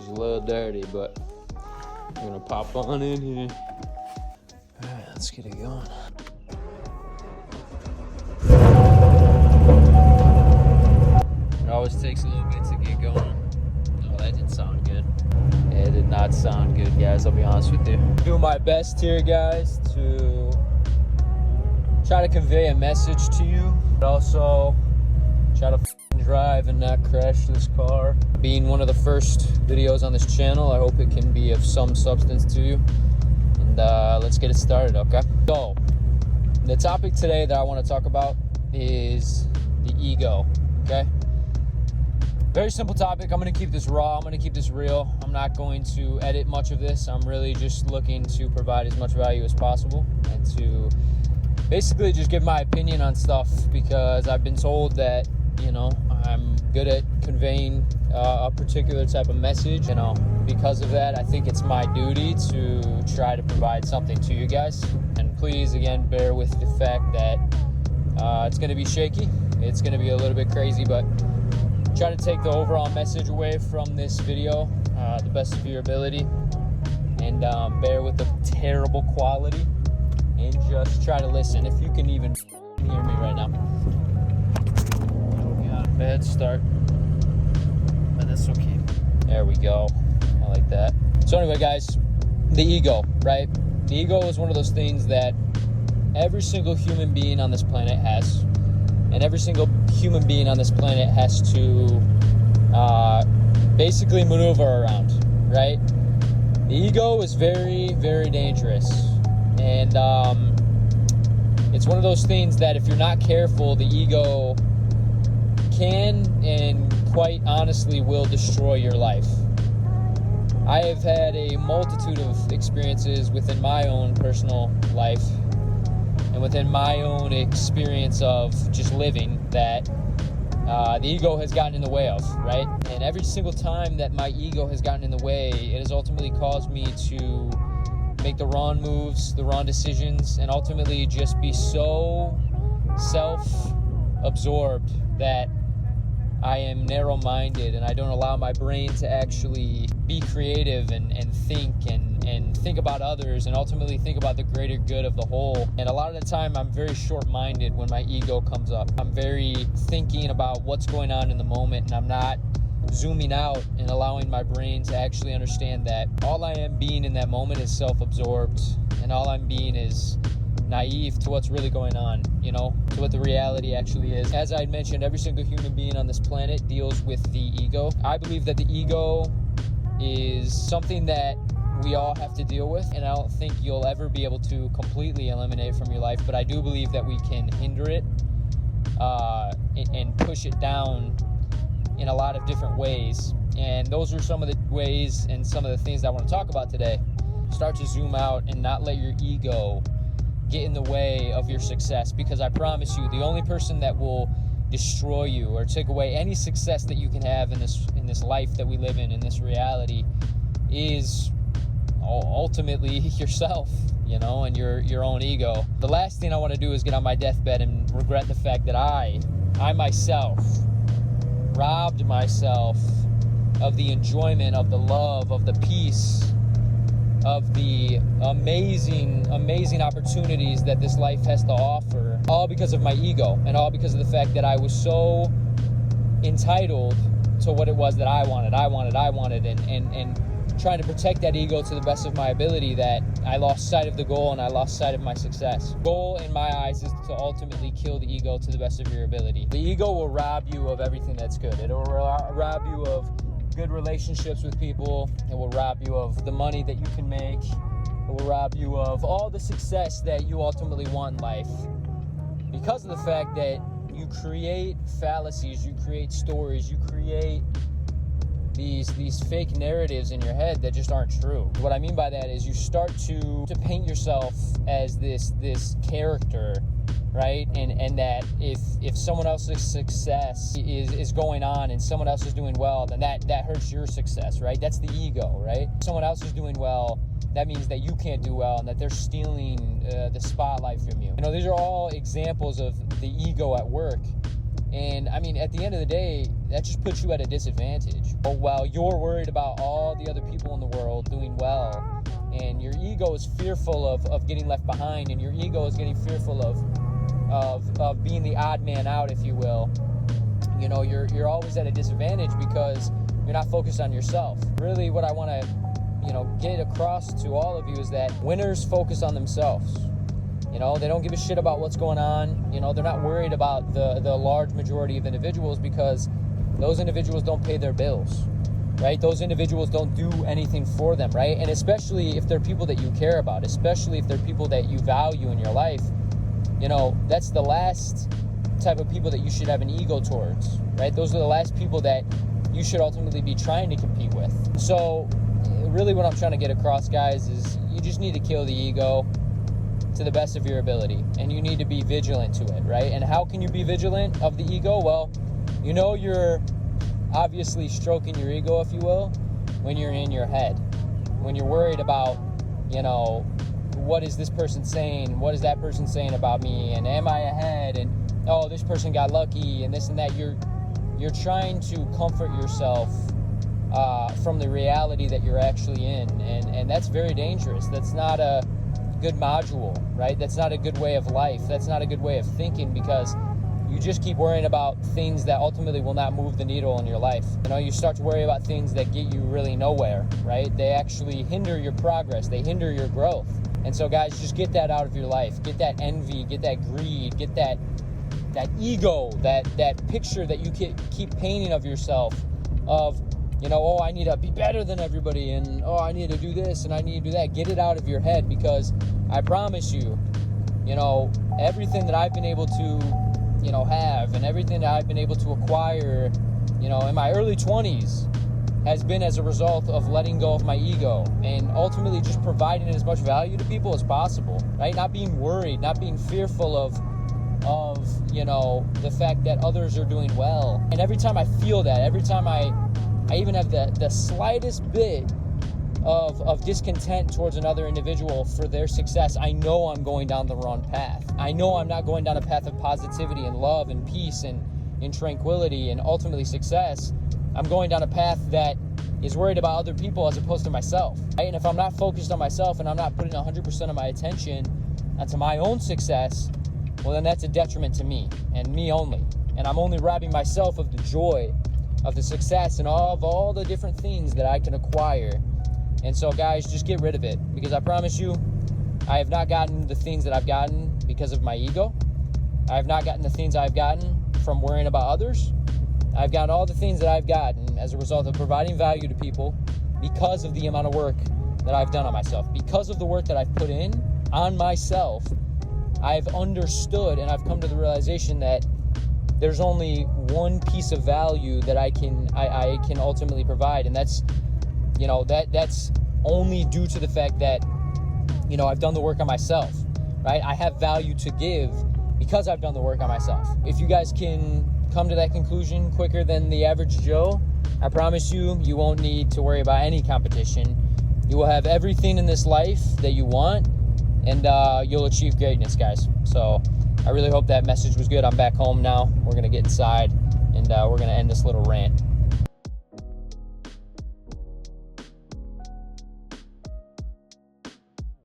a little dirty, but I'm gonna pop on in here. All right, let's get it going. It always takes a little bit to get going. Oh, that didn't sound good. Yeah, it did not sound good, guys. I'll be honest with you. Doing my best here, guys, to try to convey a message to you, but also try to drive and not crash this car. Being one of the first videos on this channel, I hope it can be of some substance to you. And let's get it started, okay? So, the topic today that I want to talk about is the ego, okay? Very simple topic. I'm going to keep this raw. I'm going to keep this real. I'm not going to edit much of this. I'm really just looking to provide as much value as possible and to basically just give my opinion on stuff, because I've been told that, you know, I'm good at conveying a particular type of message. You know, because of that, I think it's my duty to try to provide something to you guys. And please, again, bear with the fact that it's going to be shaky. It's going to be a little bit crazy, but try to take the overall message away from this video the best of your ability, and bear with the terrible quality, and just try to listen. If you can even hear me right now. Oh God, bad start, but that's okay. There we go. I like that. So anyway, guys, the ego, right? The ego is one of those things that every single human being on this planet has. And every single human being on this planet has to basically maneuver around, right? The ego is very, very dangerous. And it's one of those things that if you're not careful, the ego can and quite honestly will destroy your life. I have had a multitude of experiences within my own personal life and within my own experience of just living that the ego has gotten in the way of, right? And every single time that my ego has gotten in the way, it has ultimately caused me to make the wrong moves, the wrong decisions, and ultimately just be so self-absorbed that I am narrow-minded and I don't allow my brain to actually be creative and think and think about others and ultimately think about the greater good of the whole. And a lot of the time I'm very short-minded when my ego comes up. I'm very thinking about what's going on in the moment, and I'm not zooming out and allowing my brain to actually understand that all I am being in that moment is self-absorbed, and all I'm being is naive to what's really going on, you know, to what the reality actually is. As I mentioned, every single human being on this planet deals with the ego. I believe that the ego is something that we all have to deal with, and I don't think you'll ever be able to completely eliminate it from your life, but I do believe that we can hinder it and push it down in a lot of different ways. And those are some of the ways and some of the things I want to talk about today. Start to zoom out and not let your ego get in the way of your success, because I promise you, the only person that will destroy you or take away any success that you can have in this life that we live in this reality, is ultimately yourself, you know, and your own ego. The last thing I want to do is get on my deathbed and regret the fact that I myself robbed myself of the enjoyment, of the love, of the peace, of the amazing opportunities that this life has to offer, all because of my ego, and all because of the fact that I was so entitled to what it was that I wanted, and trying to protect that ego to the best of my ability, that I lost sight of the goal and I lost sight of my success. The goal in my eyes is to ultimately kill the ego to the best of your ability. The ego will rob you of everything that's good. It will rob you of good relationships with people. It will rob you of the money that you can make. It will rob you of all the success that you ultimately want in life, because of the fact that you create fallacies, you create stories, you create these fake narratives in your head that just aren't true. What I mean by that is you start to paint yourself as this character, right? And that if someone else's success is going on and someone else is doing well, then that hurts your success, right? That's the ego, right? Someone else is doing well, that means that you can't do well and that they're stealing the spotlight from you. You know, these are all examples of the ego at work. And I mean, at the end of the day, that just puts you at a disadvantage. But while you're worried about all the other people in the world doing well, and your ego is fearful of getting left behind, and your ego is getting fearful of being the odd man out, if you will, you know, you're always at a disadvantage because you're not focused on yourself. Really, what I want to, you know, get across to all of you is that winners focus on themselves. You know, they don't give a shit about what's going on. You know, they're not worried about the large majority of individuals, because those individuals don't pay their bills, right? Those individuals don't do anything for them, right? And especially if they're people that you care about, especially if they're people that you value in your life, you know, that's the last type of people that you should have an ego towards, right? Those are the last people that you should ultimately be trying to compete with. So really what I'm trying to get across, guys, is you just need to kill the ego to the best of your ability, and you need to be vigilant to it, right? And how can you be vigilant of the ego? Well, you know, you're obviously stroking your ego, if you will, when you're in your head, when you're worried about, you know, what is this person saying? What is that person saying about me? And am I ahead? And oh, this person got lucky and this and that. You're trying to comfort yourself from the reality that you're actually in, and that's very dangerous. That's not a good module, right? That's not a good way of life. That's not a good way of thinking, because you just keep worrying about things that ultimately will not move the needle in your life. You know, you start to worry about things that get you really nowhere, right? They actually hinder your progress. They hinder your growth. And so, guys, just get that out of your life. Get that envy, get that greed, get that ego, that picture that you keep painting of yourself of, you know, oh, I need to be better than everybody, and oh, I need to do this and I need to do that. Get it out of your head, because I promise you, you know, everything that I've been able to, you know, have, and everything that I've been able to acquire, you know, in my early 20s has been as a result of letting go of my ego and ultimately just providing as much value to people as possible, right? Not being worried, not being fearful of, you know, the fact that others are doing well. And every time I feel that, every time I even have the slightest bit of discontent towards another individual for their success, I know I'm going down the wrong path. I know I'm not going down a path of positivity and love and peace and tranquility and ultimately success. I'm going down a path that is worried about other people as opposed to myself, right? And if I'm not focused on myself and I'm not putting 100% of my attention onto my own success, well, then that's a detriment to me and me only. And I'm only robbing myself of the joy of the success and of all the different things that I can acquire. And so, guys, just get rid of it, because I promise you, I have not gotten the things that I've gotten because of my ego. I have not gotten the things I've gotten from worrying about others. I've gotten all the things that I've gotten as a result of providing value to people because of the amount of work that I've done on myself. Because of the work that I've put in on myself, I've understood and I've come to the realization that there's only one piece of value that I can ultimately provide, and that's, you know, that's only due to the fact that, you know, I've done the work on myself, right? I have value to give because I've done the work on myself. If you guys can come to that conclusion quicker than the average Joe, I promise you, you won't need to worry about any competition. You will have everything in this life that you want, and you'll achieve greatness, guys. So I really hope that message was good. I'm back home now. We're going to get inside, and we're going to end this little rant.